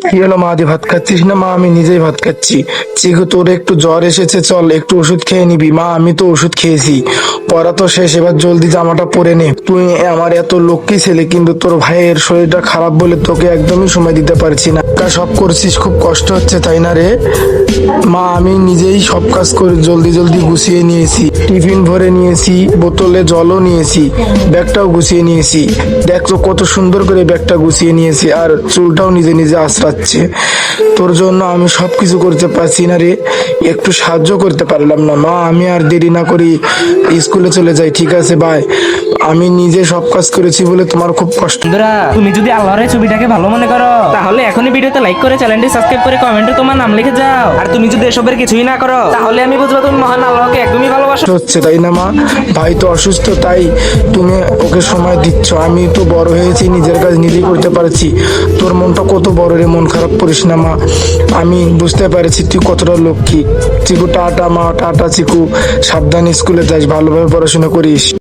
কি হলো মা, দি ভাত খাচ্ছিস না? মা আমি নিজেই ভাত খাচ্ছি। চিকু তোর একটু জ্বর এসেছে, চল একটু ওষুধ খেয়ে নিবি। মা আমি তো ওষুধ খেয়েছি, পড়া তো শেষ, এবার জলদি জামাটা পরে নে। তুই আমার এত লক্ষ্মী ছেলে, কিন্তু তোর ভাইয়ের শরীরটা খারাপ বলে তোকে একদমই সময় দিতে পারছি না। সব করছিস, খুব কষ্ট হচ্ছে তাই না রে? মা আমি নিজেই সব কাজ করে জলদি জলদি গুছিয়ে নিয়েছি, টিফিন ভরে নিয়েছি, বোতলে জলও নিয়েছি, ব্যাগটাও গুছিয়ে নিয়েছি। দেখ তো কত সুন্দর করে ব্যাগটা গুছিয়ে নিয়েছি, আর চুলটাও নিজে নিজে আঁচড়াচ্ছে। তোর জন্য আমি সবকিছু করতে পারছি না রে, একটু সাহায্য করতে পারলাম না। মা আমি আর দেরি না করি স্কুলে চলে যাই, ঠিক আছে বাই। আমি নিজে সব কাজ করেছি বলে তোমার খুব কষ্ট। বন্ধুরা, তুমি যদি আল্লাহর এই ছবিটাকে ভালো মনে করো তাহলে এখনই ভিডিওতে লাইক করে চ্যানেলটি সাবস্ক্রাইব করে কমেন্টে তোমার নাম লিখে যাও। আর তুমি যদি এসবের কিছুই না করো তাহলে আমি বুঝবো তুমি মহান আল্লাহকে একদমই ভালোবাসো। হচ্ছে তাই না মা? ভাই তো অসুস্থ, তাই তুমি ওকে সময় দিচ্ছ। আমি তো বড় হয়েছি, নিজের কাজ নিজেই করতে পারছি। তোর মনটা কত বড় রে, মন খারাপ করিস না মা। আমি বুঝতে পারছি তুই কতটা লক্ষ্মী। চিকু টাটা মা, টাটা চিকু, সাবধানে স্কুলে যাস, ভালোভাবে পড়াশোনা করিস।